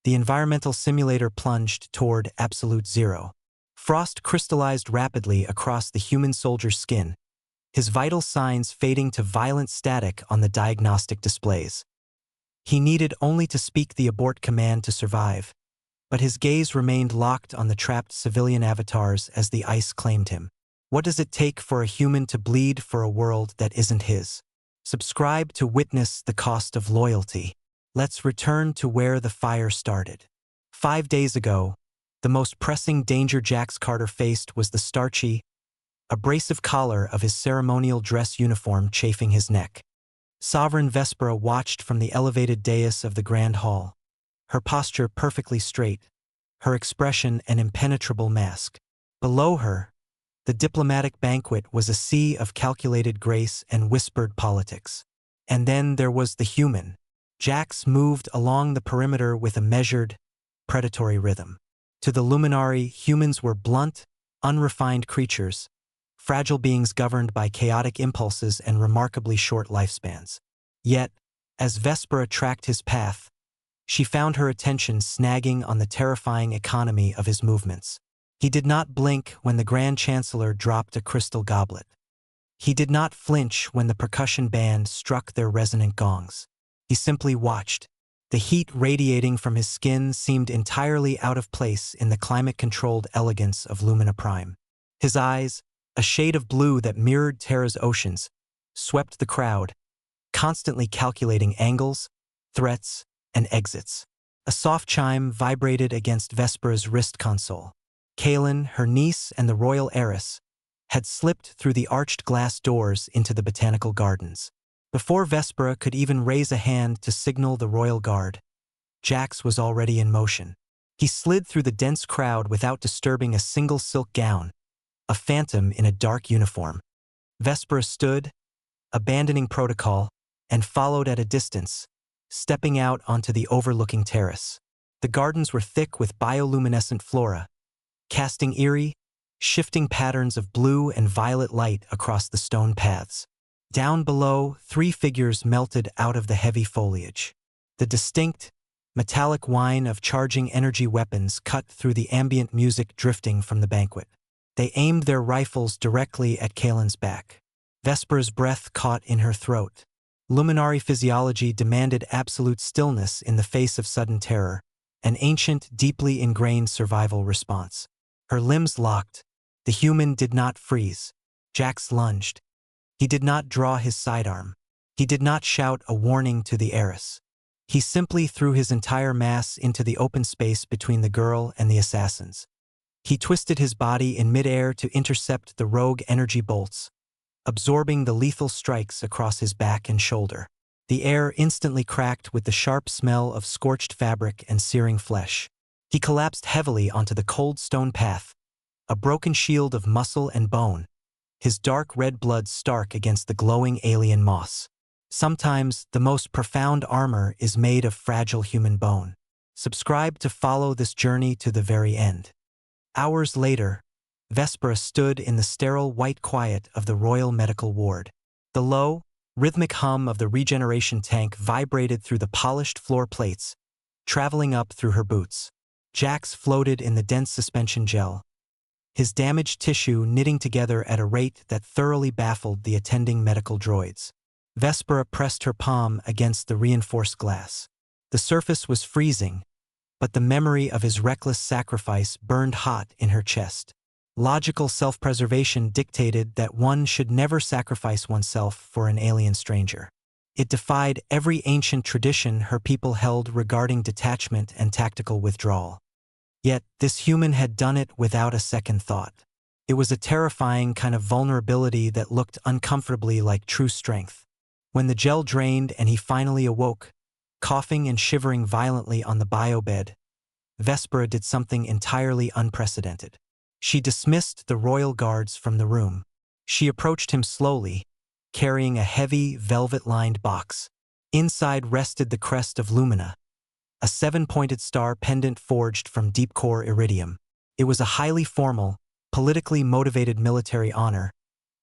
the environmental simulator plunged toward absolute zero. Frost crystallized rapidly across the human soldier's skin, his vital signs fading to violent static on the diagnostic displays. He needed only to speak the abort command to survive, but his gaze remained locked on the trapped civilian avatars as the ice claimed him. What does it take for a human to bleed for a world that isn't his? Subscribe to witness the cost of loyalty. Let's return to where the fire started. 5 days ago, the most pressing danger Jax Carter faced was the starchy, abrasive collar of his ceremonial dress uniform chafing his neck. Sovereign Vespera watched from the elevated dais of the Grand Hall, her posture perfectly straight, her expression an impenetrable mask. Below her, the diplomatic banquet was a sea of calculated grace and whispered politics. And then there was the human. Jax moved along the perimeter with a measured, predatory rhythm. To the luminary, humans were blunt, unrefined creatures, fragile beings governed by chaotic impulses and remarkably short lifespans. Yet, as Vespera tracked his path, she found her attention snagging on the terrifying economy of his movements. He did not blink when the Grand Chancellor dropped a crystal goblet. He did not flinch when the percussion band struck their resonant gongs. He simply watched. The heat radiating from his skin seemed entirely out of place in the climate-controlled elegance of Lumina Prime. His eyes, a shade of blue that mirrored Terra's oceans, swept the crowd, constantly calculating angles, threats, and exits. A soft chime vibrated against Vespera's wrist console. Kaelin, her niece and the royal heiress, had slipped through the arched glass doors into the botanical gardens. Before Vespera could even raise a hand to signal the royal guard, Jax was already in motion. He slid through the dense crowd without disturbing a single silk gown, a phantom in a dark uniform. Vespera stood, abandoning protocol, and followed at a distance, stepping out onto the overlooking terrace. The gardens were thick with bioluminescent flora, casting eerie, shifting patterns of blue and violet light across the stone paths. Down below, 3 figures melted out of the heavy foliage. The distinct, metallic whine of charging energy weapons cut through the ambient music drifting from the banquet. They aimed their rifles directly at Kaelin's back. Vespera's breath caught in her throat. Luminary physiology demanded absolute stillness in the face of sudden terror, an ancient, deeply ingrained survival response. Her limbs locked. The human did not freeze. Jax lunged. He did not draw his sidearm. He did not shout a warning to the heiress. He simply threw his entire mass into the open space between the girl and the assassins. He twisted his body in midair to intercept the rogue energy bolts, absorbing the lethal strikes across his back and shoulder. The air instantly cracked with the sharp smell of scorched fabric and searing flesh. He collapsed heavily onto the cold stone path, a broken shield of muscle and bone, his dark red blood stark against the glowing alien moss. Sometimes, the most profound armor is made of fragile human bone. Subscribe to follow this journey to the very end. Hours later, Vespera stood in the sterile white quiet of the Royal Medical Ward. The low, rhythmic hum of the regeneration tank vibrated through the polished floor plates, traveling up through her boots. Jax floated in the dense suspension gel, his damaged tissue knitting together at a rate that thoroughly baffled the attending medical droids. Vespera pressed her palm against the reinforced glass. The surface was freezing, but the memory of his reckless sacrifice burned hot in her chest. Logical self-preservation dictated that one should never sacrifice oneself for an alien stranger. It defied every ancient tradition her people held regarding detachment and tactical withdrawal. Yet, this human had done it without a second thought. It was a terrifying kind of vulnerability that looked uncomfortably like true strength. When the gel drained and he finally awoke, coughing and shivering violently on the biobed, Vespera did something entirely unprecedented. She dismissed the royal guards from the room. She approached him slowly, carrying a heavy, velvet-lined box. Inside rested the crest of Lumina, a 7-pointed star pendant forged from deep-core iridium. It was a highly formal, politically motivated military honor,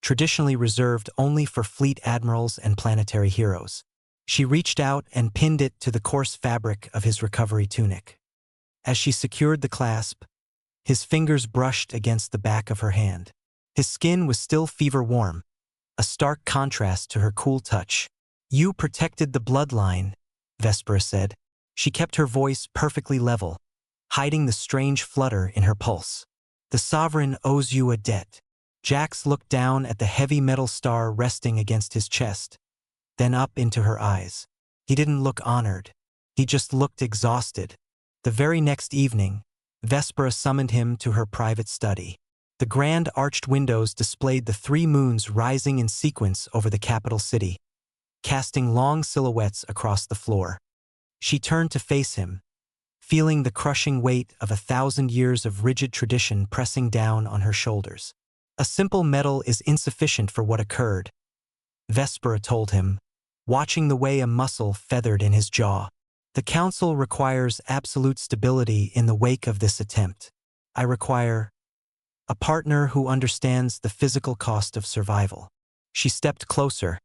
traditionally reserved only for fleet admirals and planetary heroes. She reached out and pinned it to the coarse fabric of his recovery tunic. As she secured the clasp, his fingers brushed against the back of her hand. His skin was still fever-warm, a stark contrast to her cool touch. "You protected the bloodline," Vespera said. She kept her voice perfectly level, hiding the strange flutter in her pulse. "The Sovereign owes you a debt." Jax looked down at the heavy metal star resting against his chest, then up into her eyes. He didn't look honored. He just looked exhausted. The very next evening, Vespera summoned him to her private study. The grand arched windows displayed the 3 moons rising in sequence over the capital city, casting long silhouettes across the floor. She turned to face him, feeling the crushing weight of 1,000 years of rigid tradition pressing down on her shoulders. "A simple medal is insufficient for what occurred," Vespera told him, watching the way a muscle feathered in his jaw. "The Council requires absolute stability in the wake of this attempt. I require a partner who understands the physical cost of survival." She stepped closer,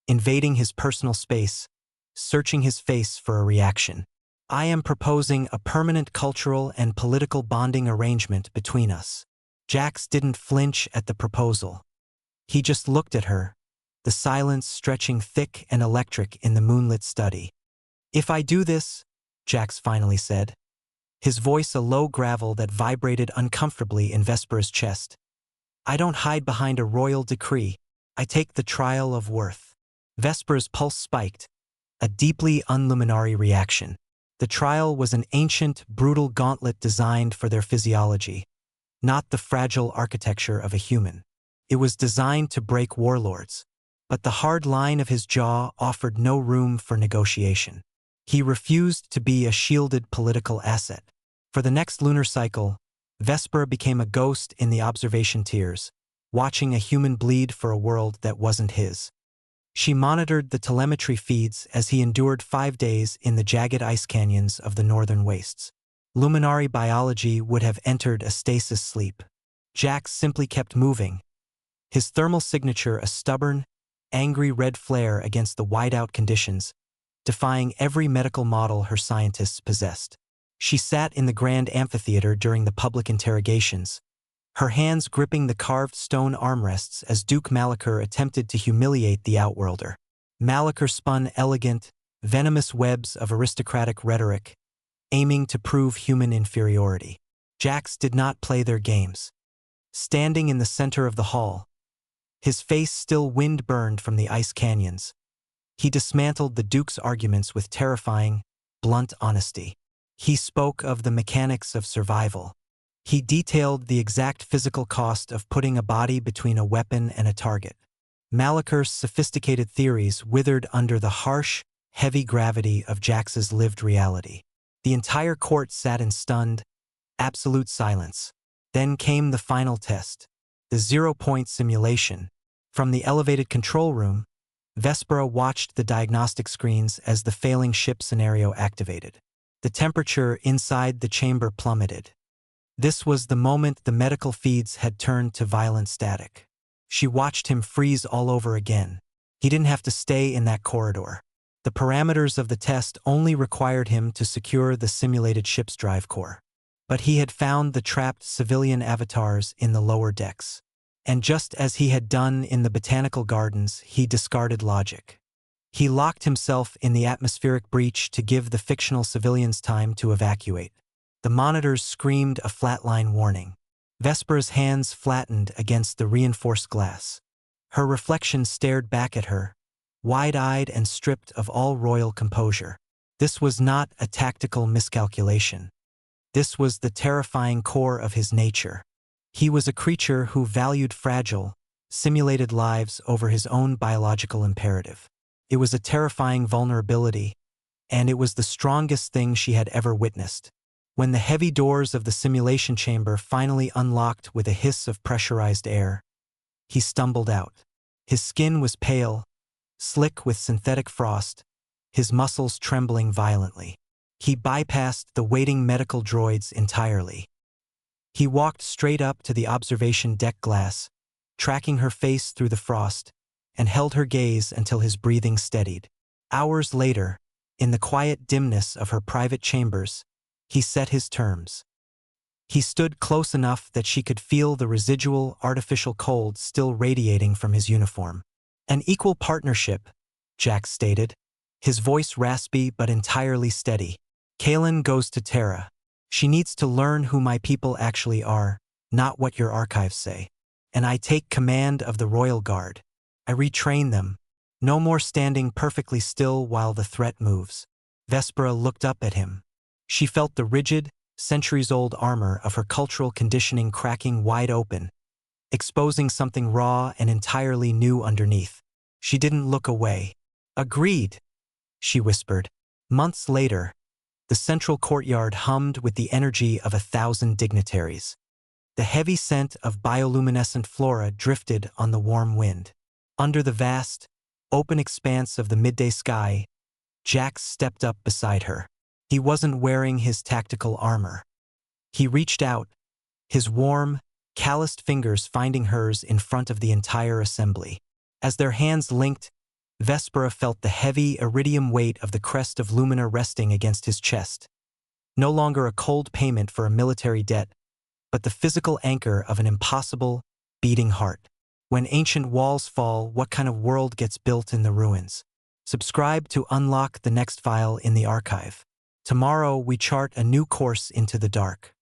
invading his personal space, searching his face for a reaction. "I am proposing a permanent cultural and political bonding arrangement between us." Jax didn't flinch at the proposal. He just looked at her, the silence stretching thick and electric in the moonlit study. "If I do this," Jax finally said, his voice a low gravel that vibrated uncomfortably in Vespera's chest, "I don't hide behind a royal decree. I take the trial of worth." Vespera's pulse spiked, a deeply unluminary reaction. The trial was an ancient, brutal gauntlet designed for their physiology, not the fragile architecture of a human. It was designed to break warlords, but the hard line of his jaw offered no room for negotiation. He refused to be a shielded political asset. For the next lunar cycle, Vespera became a ghost in the observation tiers, watching a human bleed for a world that wasn't his. She monitored the telemetry feeds as he endured 5 days in the jagged ice canyons of the northern wastes. Luminary biology would have entered a stasis sleep. Jax simply kept moving, his thermal signature a stubborn, angry red flare against the whiteout conditions, defying every medical model her scientists possessed. She sat in the grand amphitheater during the public interrogations, her hands gripping the carved stone armrests as Duke Malachor attempted to humiliate the Outworlder. Malachor spun elegant, venomous webs of aristocratic rhetoric, aiming to prove human inferiority. Jax did not play their games. Standing in the center of the hall, his face still wind-burned from the ice canyons, he dismantled the Duke's arguments with terrifying, blunt honesty. He spoke of the mechanics of survival. He detailed the exact physical cost of putting a body between a weapon and a target. Malachor's sophisticated theories withered under the harsh, heavy gravity of Jax's lived reality. The entire court sat in stunned, absolute silence. Then came the final test, the 0-point simulation. From the elevated control room, Vespera watched the diagnostic screens as the failing ship scenario activated. The temperature inside the chamber plummeted. This was the moment the medical feeds had turned to violent static. She watched him freeze all over again. He didn't have to stay in that corridor. The parameters of the test only required him to secure the simulated ship's drive core. But he had found the trapped civilian avatars in the lower decks. And just as he had done in the botanical gardens, he discarded logic. He locked himself in the atmospheric breach to give the fictional civilians time to evacuate. The monitors screamed a flatline warning. Vespera's hands flattened against the reinforced glass. Her reflection stared back at her, wide-eyed and stripped of all royal composure. This was not a tactical miscalculation. This was the terrifying core of his nature. He was a creature who valued fragile, simulated lives over his own biological imperative. It was a terrifying vulnerability, and it was the strongest thing she had ever witnessed. When the heavy doors of the simulation chamber finally unlocked with a hiss of pressurized air, he stumbled out. His skin was pale, slick with synthetic frost, his muscles trembling violently. He bypassed the waiting medical droids entirely. He walked straight up to the observation deck glass, tracking her face through the frost, and held her gaze until his breathing steadied. Hours later, in the quiet dimness of her private chambers, He set his terms. He stood close enough that she could feel the residual artificial cold still radiating from his uniform. An equal partnership, Jack stated, his voice raspy but entirely steady. Kalen goes to Terra. She needs to learn who my people actually are, not what your archives say. And I take command of the Royal Guard. I retrain them. No more standing perfectly still while the threat moves. Vespera looked up at him. She felt the rigid, centuries-old armor of her cultural conditioning cracking wide open, exposing something raw and entirely new underneath. She didn't look away. Agreed, she whispered. Months later, the central courtyard hummed with the energy of 1,000 dignitaries. The heavy scent of bioluminescent flora drifted on the warm wind. Under the vast, open expanse of the midday sky, Jack stepped up beside her. He wasn't wearing his tactical armor. He reached out, his warm, calloused fingers finding hers in front of the entire assembly. As their hands linked, Vespera felt the heavy iridium weight of the crest of Lumina resting against his chest. No longer a cold payment for a military debt, but the physical anchor of an impossible, beating heart. When ancient walls fall, what kind of world gets built in the ruins? Subscribe to unlock the next file in the archive. Tomorrow we chart a new course into the dark.